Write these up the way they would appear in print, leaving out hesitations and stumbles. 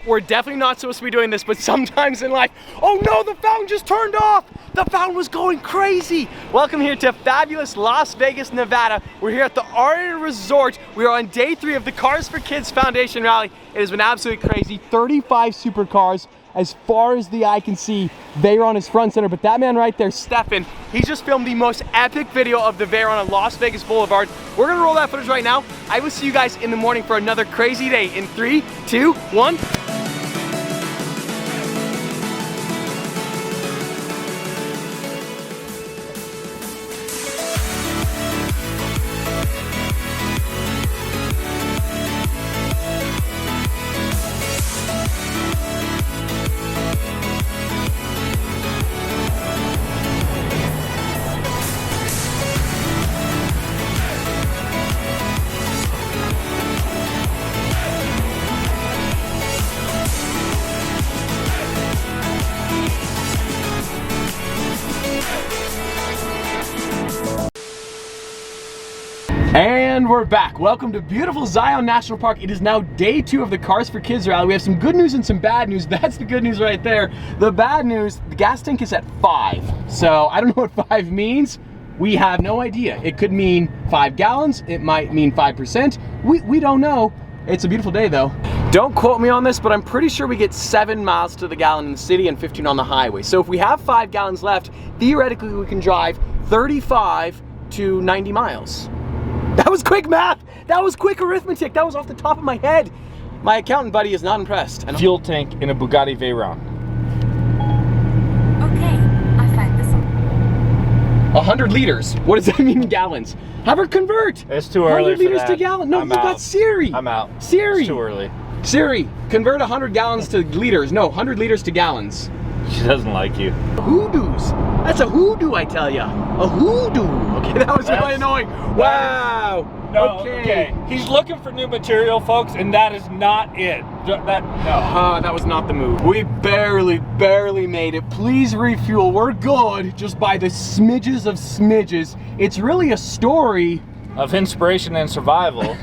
We're definitely not supposed to be doing this, but sometimes in life, oh no, the fountain just turned off. The fountain was going crazy. Welcome here to fabulous Las Vegas, Nevada. We're here at the Arden Resort. We are on day 3 of the Cars for Kids Foundation Rally. It has been absolutely crazy. 35 supercars. As far as the eye can see, Veyron is front center, but that man right there, Stefan, he just filmed the most epic video of the Veyron on Las Vegas Boulevard. We're gonna roll that footage right now. I will see you guys in the morning for another crazy day in 3, 2, 1. And we're back. Welcome to beautiful Zion National Park. It is now day 2 of the Cars for Kids rally. We have some good news and some bad news. That's the good news right there. The bad news, the gas tank is at 5. So I don't know what 5 means. We have no idea. It could mean 5 gallons. It might mean 5%. We don't know. It's a beautiful day though. Don't quote me on this, but I'm pretty sure we get 7 miles to the gallon in the city and 15 on the highway. So if we have 5 gallons left, theoretically we can drive 35 to 90 miles. That was quick math. That was quick arithmetic. That was off the top of my head. My accountant buddy is not impressed. Fuel tank in a Bugatti Veyron. Okay, I find this one. 100 liters. What does that mean in gallons? Have her convert. It's too early 100 for liters that. to gallon. No, I'm you out. got Siri. I'm out. Siri. It's too early. Siri, convert 100 gallons to liters. No, 100 liters to gallons. She doesn't like you. Hoodoos. That's a hoodoo, I tell ya. A hoodoo. Okay, that was really annoying. Wow. No, okay. He's looking for new material, folks, and that is not it. That was not the move. We barely made it. Please refuel. We're good. Just by the smidges of smidges. It's really a story of inspiration and survival.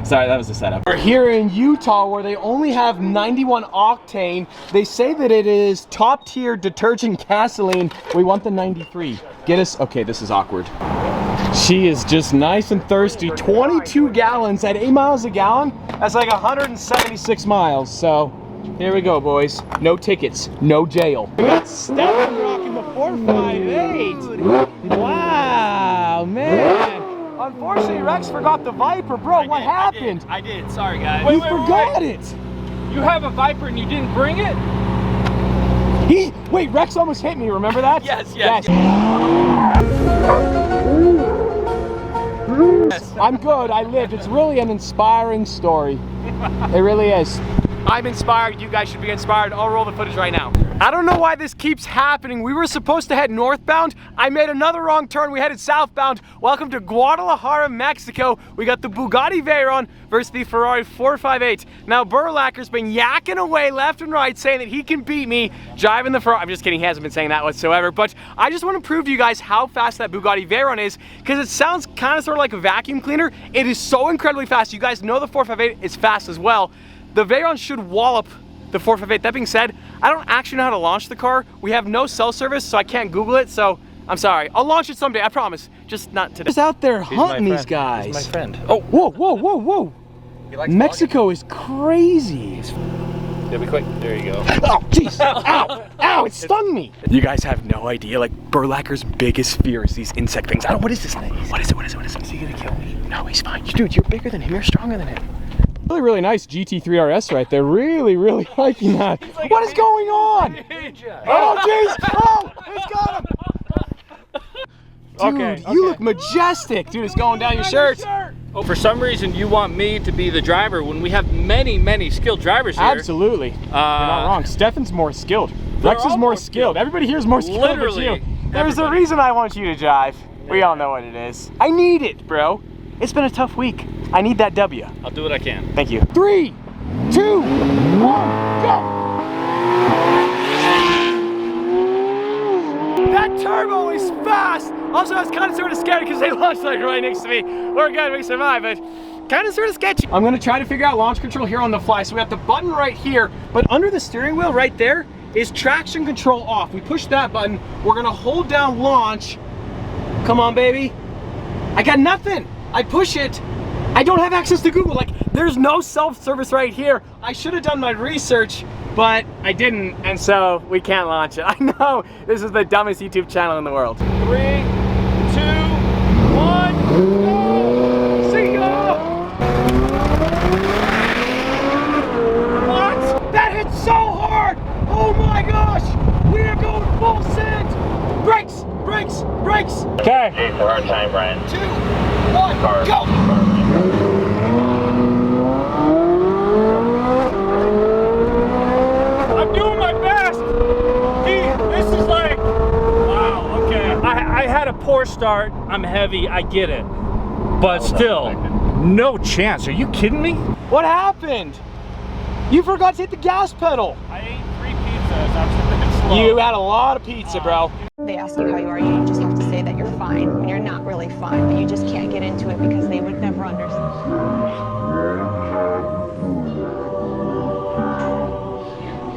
Sorry, that was a setup. We're here in Utah where they only have 91 octane. They say that it is top tier detergent gasoline. We want the 93. Get us, okay, this is awkward. She is just nice and thirsty. 22 gallons at 8 miles a gallon. That's like 176 miles. So here we go, boys. No tickets, no jail. We got Stefan rocking the 458. Wow, man. Unfortunately, Rex forgot the Viper. Bro, what happened? I did. Sorry, guys. You forgot it. You have a Viper and you didn't bring it? Wait, Rex almost hit me. Remember that? Yes. I'm good. I lived. It's really an inspiring story. It really is. I'm inspired. You guys should be inspired. I'll roll the footage right now. I don't know why this keeps happening. We were supposed to head northbound. I made another wrong turn. We headed southbound. Welcome to Guadalajara, Mexico. We got the Bugatti Veyron versus the Ferrari 458. Now, Burlacker's been yakking away left and right saying that he can beat me driving the Ferrari. I'm just kidding. He hasn't been saying that whatsoever. But I just want to prove to you guys how fast that Bugatti Veyron is because it sounds kind of sort of like a vacuum cleaner. It is so incredibly fast. You guys know the 458 is fast as well. The Veyron should wallop the 458. That being said, I don't actually know how to launch the car. We have no cell service, so I can't Google it, so I'm sorry. I'll launch it someday, I promise. Just not today. Just out there hunting these guys. He's my friend. Oh, whoa. Mexico is crazy. You'll be quick. There you go. Oh, jeez. Ow, it stung me. You guys have no idea, like, Burlacker's biggest fear is these insect things. What is this thing? What is it? Is he gonna kill me? No, he's fine. Dude, you're bigger than him. You're stronger than him. Really nice GT3 RS right there. Really liking that. Like, what is going on? Oh, jeez. Oh, it's got him. Dude, Okay. You look majestic. Dude, it's going down your shirt. Oh, for some reason, you want me to be the driver when we have many skilled drivers here. Absolutely. You're not wrong. Stefan's more skilled. Rex is more skilled. Everybody here is more skilled. Literally. There's a reason I want you to drive. We all know what it is. I need it, bro. It's been a tough week. I need that W. I'll do what I can. Thank you. 3, 2, 1, go! That turbo is fast! Also, I was kind of sort of scared because they launched like right next to me. We're good, we survived, but kind of sort of sketchy. I'm gonna try to figure out launch control here on the fly. So we have the button right here, but under the steering wheel right there is traction control off. We push that button, we're gonna hold down launch. Come on, baby. I got nothing. I push it. I don't have access to Google. Like, there's no self-service right here. I should have done my research, but I didn't, and so we can't launch it. I know, this is the dumbest YouTube channel in the world. 3, 2, 1, go! See ya! What? That hit so hard! Oh my gosh! We are going full send! Brakes! Brakes! Brakes! Okay. For our time, Brian. 2, 1, go! I'm doing my best. This is like, wow, okay. I had a poor start. I'm heavy, I get it. But still, no chance. Are you kidding me? What happened? You forgot to hit the gas pedal. I ate 3 pizzas. I'm a bit slow. You had a lot of pizza, bro. They ask you how you are, you just have to say that you're fine when you're not really fine, but you just can't get into it because they would never understand.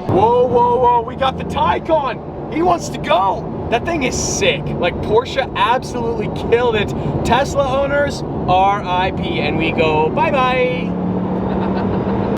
Whoa, whoa, whoa, we got the Taycan. He wants to go. That thing is sick. Like, Porsche absolutely killed it. Tesla owners, RIP, and we go bye-bye.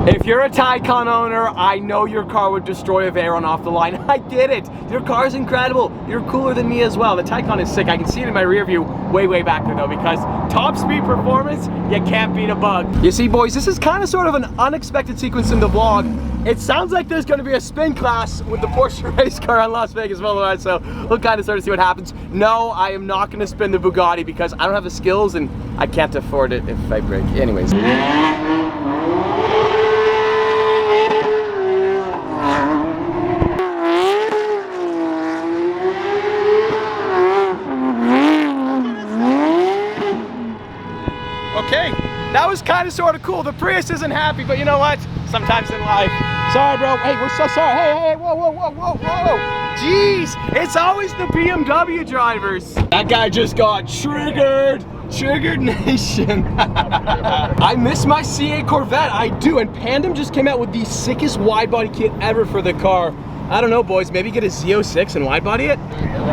If you're a Taycan owner, I know your car would destroy a Veyron off the line. I get it. Your car's incredible. You're cooler than me as well. The Taycan is sick. I can see it in my rear view way back there though, because top speed performance, you can't beat a bug. You see, boys, this is kind of sort of an unexpected sequence in the vlog. It sounds like there's going to be a spin class with the Porsche race car on Las Vegas Boulevard, so we'll kind of sort of see what happens. No, I am not going to spin the Bugatti because I don't have the skills and I can't afford it if I break. Anyways. Okay, that was kind of sort of cool. The Prius isn't happy, but you know what? Sometimes in life. Sorry, bro. Hey, we're so sorry. Hey, whoa, whoa, whoa, whoa, whoa. Jeez, it's always the BMW drivers. That guy just got triggered. Triggered Nation. I miss my C8 Corvette. I do. And Pandem just came out with the sickest wide body kit ever for the car. I don't know, boys. Maybe get a Z06 and wide body it?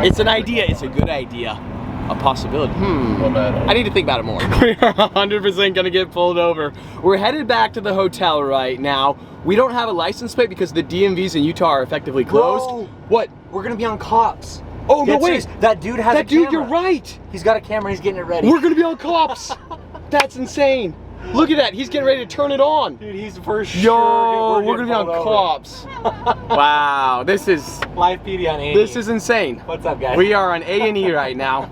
It's an idea. It's a good idea. A possibility. I need to think about it more. We are 100% gonna get pulled over. We're headed back to the hotel right now. We don't have a license plate because the DMVs in Utah are effectively closed. Whoa. What? We're gonna be on cops. Oh, no, Get wait. serious. That dude has a That dude, camera. you're right. He's got a camera, he's getting it ready. We're gonna be on cops. That's insane. Look at that. He's getting ready to turn it on. Dude, he's for sure. Yo, we're gonna be on cops. Wow, this is Live PD on 80. this is insane. What's up, guys? We are on A&E right now.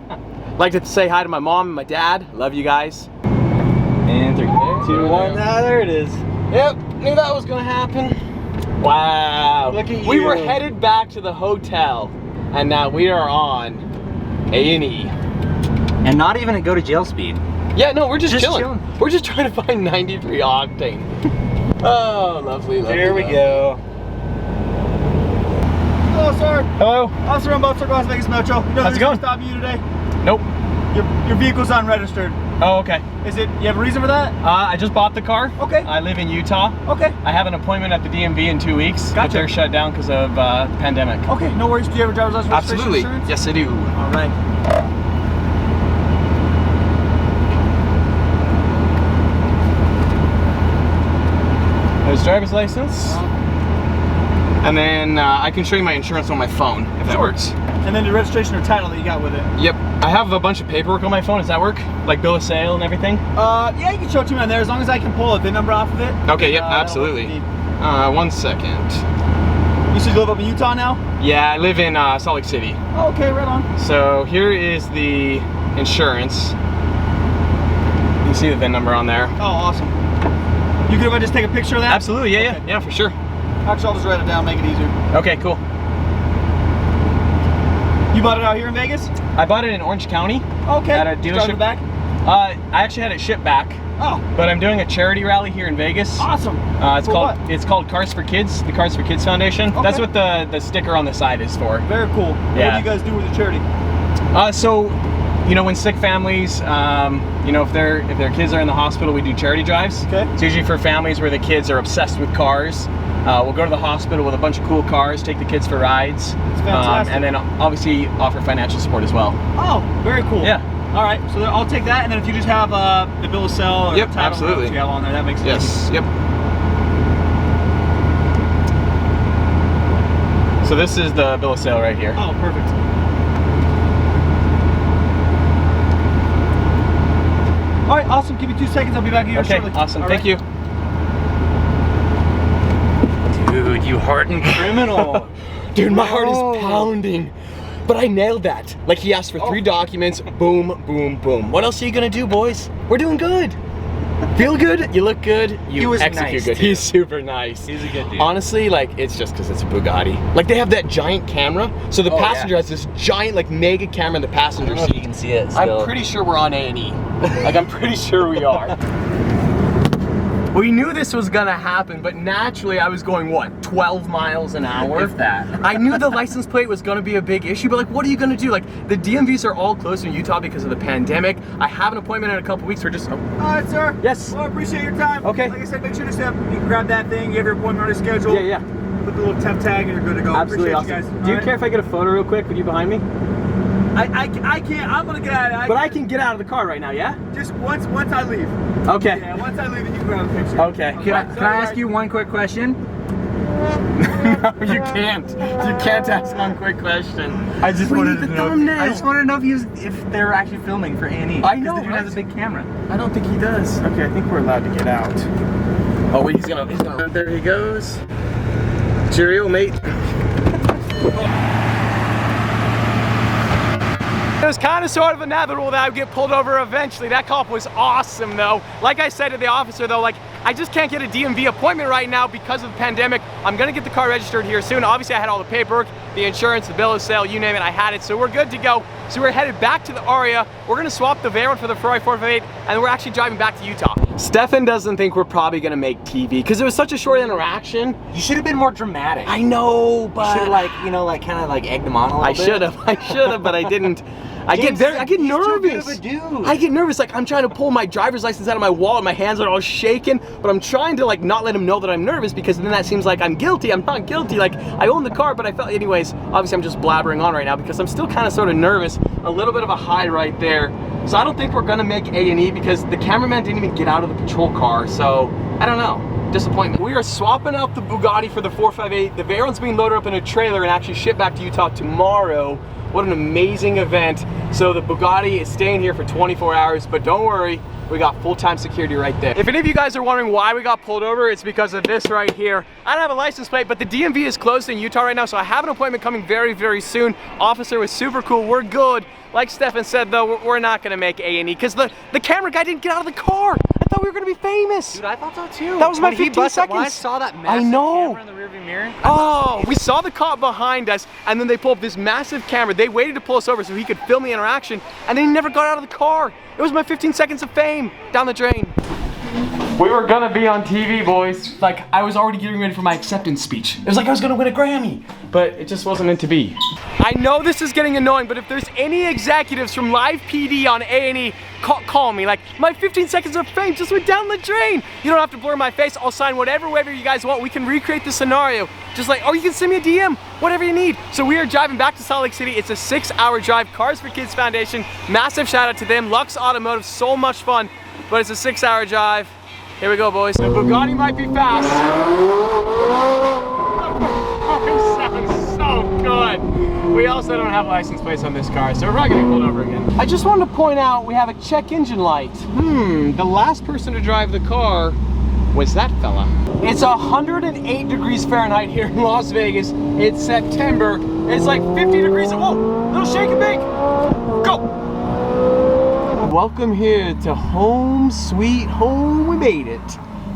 Like to say hi to my mom and my dad. Love you guys. And 3, 2, 1. Ah, there it is. Yep, knew that was gonna happen. Wow. Look at We you. were headed back to the hotel, and now we are on A&E. And not even at go to jail speed. Yeah, no, we're just chilling. chilling. We're just trying to find 93 octane. Oh, lovely, lovely. There we go. Hello, sir. Hello. Officer on Boat Circle, Las Vegas Metro. You know How's it going? Stop you today. Nope. Your vehicle's unregistered. Oh, okay. Is it? You have a reason for that? I just bought the car. Okay. I live in Utah. Okay. I have an appointment at the DMV in 2 weeks. But Gotcha. they're shut down because of pandemic. Okay. No worries. Do you have a driver's license, registration, Absolutely. insurance? Yes, I do. All right. There's driver's license. And then I can show you my insurance on my phone if that Sure. works. And then the registration or title that you got with it. Yep. I have a bunch of paperwork on my phone. Does that work? Like bill of sale and everything? Yeah, you can show it to me on there as long as I can pull a VIN number off of it. Okay, yep, that'll absolutely. work. 1 second. You said you live up in Utah now? Yeah, I live in Salt Lake City. Oh, okay, right on. So here is the insurance. You can see the VIN number on there. Oh, awesome. You good if I just take a picture of that? Absolutely, yeah, Okay. yeah, for sure. Actually, I'll just write it down, make it easier. Okay, cool. You bought it out here in Vegas? I bought it in Orange County. Okay. At a Just drive dealership. it back? I actually had it shipped back, Oh, but I'm doing a charity rally here in Vegas. awesome. It's For called what? it's called Cars for Kids, the Cars for Kids Foundation. Okay. That's what the sticker on the side is for. Very cool. What Yeah. do you guys do with the charity? So you know, when sick families, you know, if their kids are in the hospital, we do charity drives. Okay. It's usually for families where the kids are obsessed with cars. We'll go to the hospital with a bunch of cool cars, take the kids for rides, and then obviously offer financial support as well. Oh, very cool. Yeah. All right, so I'll take that, and then if you just have the bill of sale or Yep, the title absolutely. you have on there, that makes it Yes. easy. Yep. So this is the bill of sale right here. Oh, perfect. All right, awesome. Give me 2 seconds. I'll be back here shortly. Okay, awesome. All Thank you. Dude, you hardened criminal. Dude, my heart is pounding. But I nailed that. Like, he asked for 3 documents. Boom, boom, boom. What else are you gonna do, boys? We're doing good. Feel good, you look good, you execute nice, good. too. He's super nice. He's a good dude. Honestly, like, it's just because it's a Bugatti. Like, they have that giant camera, so the passenger has this giant, like, mega camera in the passenger I don't know if seat. you can see it still. I'm pretty sure we're on A&E. Like, I'm pretty sure we are. We knew this was gonna happen, but naturally I was going, what, 12 miles an hour? If that. I knew the license plate was gonna be a big issue, but like, what are you gonna do? Like, the DMVs are all closed in Utah because of the pandemic. I have an appointment in a couple weeks. We're just, All right, sir. Yes. Well, I appreciate your time. Okay. Like I said, make sure to you can grab that thing. You have your appointment already scheduled. yeah. Put the little temp tag, and you're good to go. Absolutely Appreciate awesome. you guys. Do you care if I get a photo real quick with you behind me? I can't. I'm gonna get out of it. But I can get out of the car right now, yeah? Just once I leave. Okay. Yeah, once I leave, and you can grab a picture. Okay. Can I ask you one quick question? No, you can't. You can't ask one quick question. I just We wanted need to the know. thumbnail. I just wanted to know if they're actually filming for A&E. I know, The dude has a big camera. I don't think he does. Okay, I think we're allowed to get out. Oh wait, he's gonna, there he goes. Cheerio, mate. It was kind of sort of inevitable that I would get pulled over eventually. That cop was awesome though. Like I said to the officer though, like, I just can't get a DMV appointment right now because of the pandemic. I'm gonna get the car registered here soon. Obviously I had all the paperwork, the insurance, the bill of sale, you name it, I had it. So we're good to go. So we're headed back to the Aria. We're gonna swap the Veyron for the Ferrari 458 and we're actually driving back to Utah. Stefan doesn't think we're probably gonna make TV because it was such a short interaction. You should have been more dramatic. I know, You but should have, like, you know, like kind of like egged him on a little bit. I should have, but I didn't. I get He's too nervous. good of a dude. I get nervous, like I'm trying to pull my driver's license out of my wallet, my hands are all shaking, but I'm trying to like not let him know that I'm nervous because then that seems like I'm guilty. I'm not guilty, like I own the car, but I felt, anyways, obviously I'm just blabbering on right now because I'm still kind of sort of nervous. A little bit of a high right there. So I don't think we're gonna make A&E because the cameraman didn't even get out of the patrol car, so I don't know. Disappointment. We are swapping out the Bugatti for the 458. The Veyron's being loaded up in a trailer and actually shipped back to Utah tomorrow. What an amazing event. So the Bugatti is staying here for 24 hours, but don't worry, we got full-time security right there. If any of you guys are wondering why we got pulled over, it's because of this right here. I don't have a license plate, but the DMV is closed in Utah right now, so I have an appointment coming very, very soon. Officer was super cool, we're good. Like Stefan said though, we're not gonna make A&E because the camera guy didn't get out of the car. I thought we were gonna be famous. Dude, I thought so too. That was my When he 15 busted- seconds. When I saw that I massive know. camera in the rearview mirror. Oh, we saw the cop behind us and then they pulled up this massive camera. They waited to pull us over so he could film the interaction and they never got out of the car. It was my 15 seconds of fame down the drain. We were gonna be on TV, boys. Like, I was already getting ready for my acceptance speech. It was like I was gonna win a Grammy, but it just wasn't meant to be. I know this is getting annoying, but if there's any executives from live PD on A&E, call me. Like, my 15 seconds of fame just went down the drain. You don't have to blur my face. I'll sign whatever waiver you guys want. We can recreate the scenario. Just like, oh, you can send me a DM, whatever you need. So we are driving back to Salt Lake City. It's a 6-hour drive. Cars for Kids Foundation. Massive shout out to them. Lux Automotive, so much fun, but it's a 6-hour drive. Here we go, boys. The Bugatti might be fast. Oh, sounds so good. We also don't have license plates on this car, so we're probably gonna get pulled over again. I just wanted to point out we have a check engine light. The last person to drive the car was that fella. It's 108 degrees Fahrenheit here in Las Vegas. It's September. It's like 50 degrees. Whoa, little shake and bake. Go. Welcome here to home, sweet home. We made it.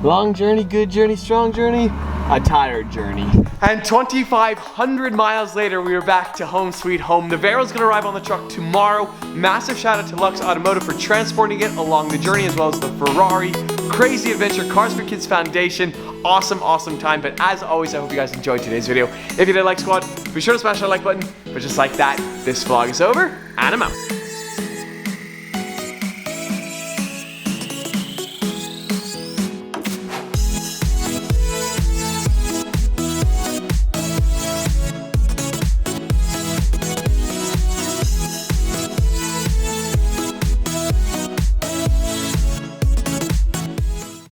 Long journey, good journey, strong journey, a tired journey. And 2,500 miles later, we are back to home, sweet home. The Veyron's gonna arrive on the truck tomorrow. Massive shout out to Lux Automotive for transporting it along the journey, as well as the Ferrari. Crazy adventure, Cars for Kids Foundation. Awesome, awesome time. But as always, I hope you guys enjoyed today's video. If you did, like squad, be sure to smash that like button. But just like that, this vlog is over, and I'm out.